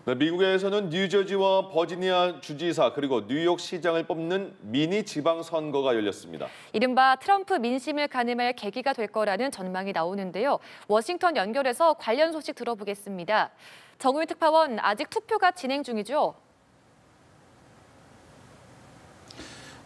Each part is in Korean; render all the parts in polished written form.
네, 미국에서는 뉴저지와 버지니아 주지사 그리고 뉴욕 시장을 뽑는 미니 지방선거가 열렸습니다. 이른바 트럼프 민심을 가늠할 계기가 될 거라는 전망이 나오는데요. 워싱턴 연결해서 관련 소식 들어보겠습니다. 정우일 특파원, 아직 투표가 진행 중이죠?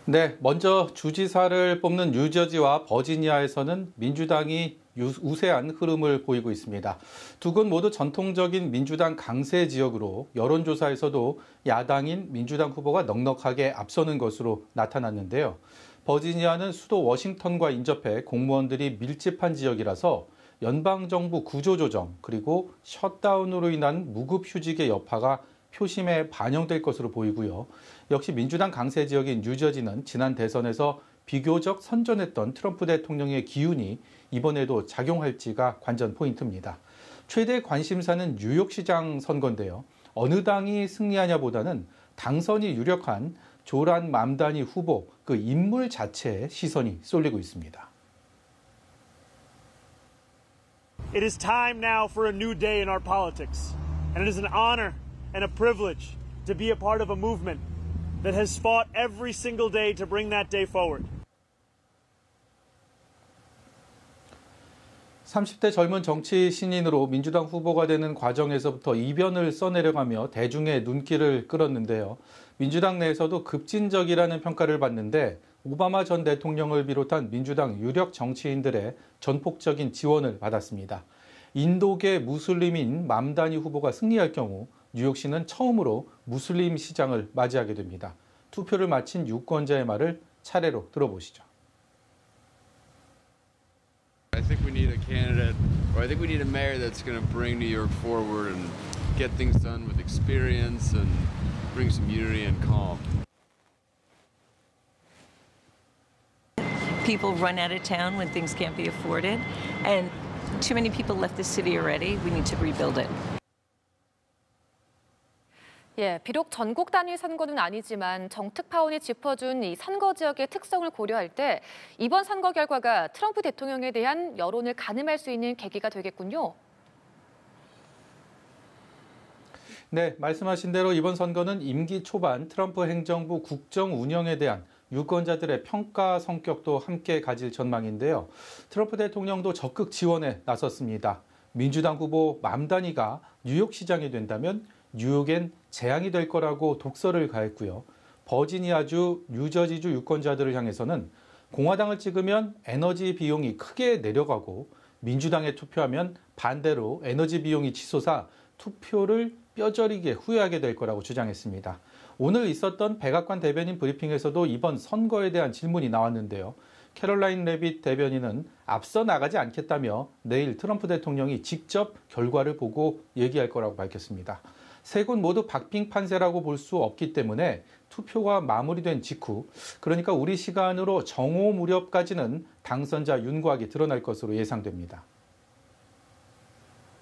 네, 먼저 주지사를 뽑는 뉴저지와 버지니아에서는 민주당이 우세한 흐름을 보이고 있습니다. 두 곳 모두 전통적인 민주당 강세 지역으로 여론조사에서도 야당인 민주당 후보가 넉넉하게 앞서는 것으로 나타났는데요. 버지니아는 수도 워싱턴과 인접해 공무원들이 밀집한 지역이라서 연방정부 구조조정 그리고 셧다운으로 인한 무급휴직의 여파가 표심에 반영될 것으로 보이고요. 역시 민주당 강세 지역인 뉴저지는 지난 대선에서 비교적 선전했던 트럼프 대통령의 기운이 이번에도 작용할지가 관전 포인트입니다. 최대 관심사는 뉴욕시장 선거인데요. 어느 당이 승리하냐보다는 당선이 유력한 조란 맘다니 후보, 그 인물 자체에 시선이 쏠리고 있습니다. It is time now for a new day in our politics. And it is an honor and a privilege to be a part of a movement that has fought every single day to bring that day forward. 30대 젊은 정치 신인으로 민주당 후보가 되는 과정에서부터 이변을 써내려가며 대중의 눈길을 끌었는데요. 민주당 내에서도 급진적이라는 평가를 받는데 오바마 전 대통령을 비롯한 민주당 유력 정치인들의 전폭적인 지원을 받았습니다. 인도계 무슬림인 맘다니 후보가 승리할 경우 뉴욕시는 처음으로 무슬림 시장을 맞이하게 됩니다. 투표를 마친 유권자의 말을 차례로 들어보시죠. I think we need a candidate, or I think we need a mayor that's going to bring New York forward and get things done with experience and bring some unity and calm. People run out of town when things can't be afforded, and too many people left the city already. We need to rebuild it. 예, 비록 전국 단위 선거는 아니지만 정 특파원이 짚어준 이 선거 지역의 특성을 고려할 때 이번 선거 결과가 트럼프 대통령에 대한 여론을 가늠할 수 있는 계기가 되겠군요. 네, 말씀하신 대로 이번 선거는 임기 초반 트럼프 행정부 국정 운영에 대한 유권자들의 평가 성격도 함께 가질 전망인데요. 트럼프 대통령도 적극 지원에 나섰습니다. 민주당 후보 맘다니가 뉴욕시장이 된다면 뉴욕엔 재앙이 될 거라고 독서를 가했고요. 버지니아주, 뉴저지주 유권자들을 향해서는 공화당을 찍으면 에너지 비용이 크게 내려가고 민주당에 투표하면 반대로 에너지 비용이 치솟아 투표를 뼈저리게 후회하게 될 거라고 주장했습니다. 오늘 있었던 백악관 대변인 브리핑에서도 이번 선거에 대한 질문이 나왔는데요. 캐롤라인 레빗 대변인은 앞서 나가지 않겠다며 내일 트럼프 대통령이 직접 결과를 보고 얘기할 거라고 밝혔습니다. 세 곳 모두 박빙 판세라고 볼 수 없기 때문에 투표가 마무리된 직후, 그러니까 우리 시간으로 정오 무렵까지는 당선자 윤곽이 드러날 것으로 예상됩니다.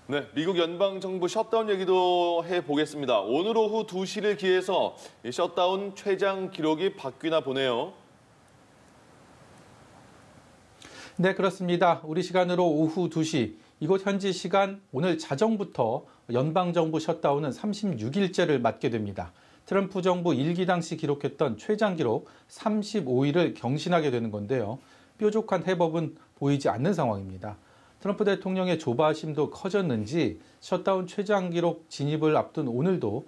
네, 미국 연방정부 셧다운 얘기도 해보겠습니다. 오늘 오후 2시를 기해서 이 셧다운 최장 기록이 바뀌나 보네요. 네, 그렇습니다. 우리 시간으로 오후 2시, 이곳 현지 시간 오늘 자정부터 연방정부 셧다운은 36일째를 맞게 됩니다. 트럼프 정부 1기 당시 기록했던 최장 기록 35일을 경신하게 되는 건데요. 뾰족한 해법은 보이지 않는 상황입니다. 트럼프 대통령의 조바심도 커졌는지 셧다운 최장 기록 진입을 앞둔 오늘도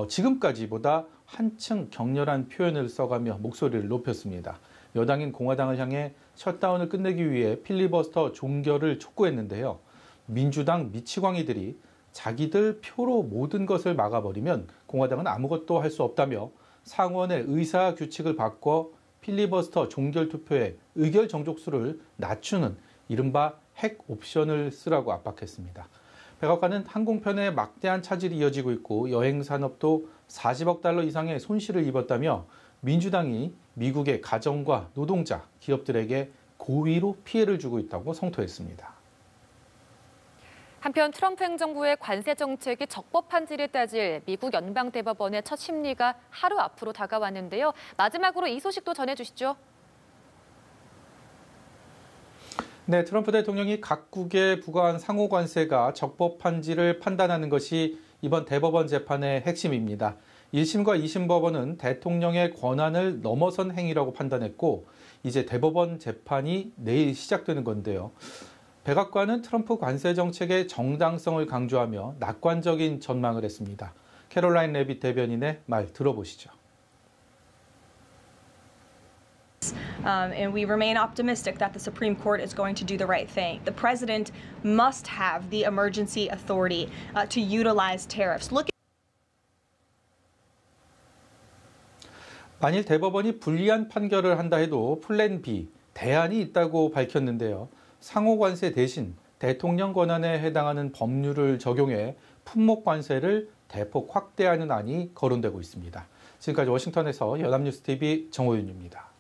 지금까지보다 한층 격렬한 표현을 써가며 목소리를 높였습니다. 여당인 공화당을 향해 셧다운을 끝내기 위해 필리버스터 종결을 촉구했는데요. 민주당 미치광이들이 자기들 표로 모든 것을 막아버리면 공화당은 아무것도 할 수 없다며 상원의 의사 규칙을 바꿔 필리버스터 종결 투표의 의결 정족수를 낮추는 이른바 핵 옵션을 쓰라고 압박했습니다. 백악관은 항공편에 막대한 차질이 이어지고 있고 여행 산업도 40억 달러 이상의 손실을 입었다며 민주당이 미국의 가정과 노동자, 기업들에게 고의로 피해를 주고 있다고 성토했습니다. 한편 트럼프 행정부의 관세 정책이 적법한지를 따질 미국 연방대법원의 첫 심리가 하루 앞으로 다가왔는데요. 마지막으로 이 소식도 전해주시죠. 네, 트럼프 대통령이 각국에 부과한 상호 관세가 적법한지를 판단하는 것이 이번 대법원 재판의 핵심입니다. 1심과 2심 법원은 대통령의 권한을 넘어선 행위라고 판단했고 이제 대법원 재판이 내일 시작되는 건데요. 백악관은 트럼프 관세 정책의 정당성을 강조하며 낙관적인 전망을 했습니다. 캐롤라인 레빗 대변인의 말 들어보시죠. And we remain optimistic that the Supreme Court is going to do the right thing. The president must have the emergency authority to utilize tariffs. 만일 대법원이 불리한 판결을 한다 해도 플랜 B, 대안이 있다고 밝혔는데요. 상호 관세 대신 대통령 권한에 해당하는 법률을 적용해 품목 관세를 대폭 확대하는 안이 거론되고 있습니다. 지금까지 워싱턴에서 연합뉴스TV 정호윤입니다.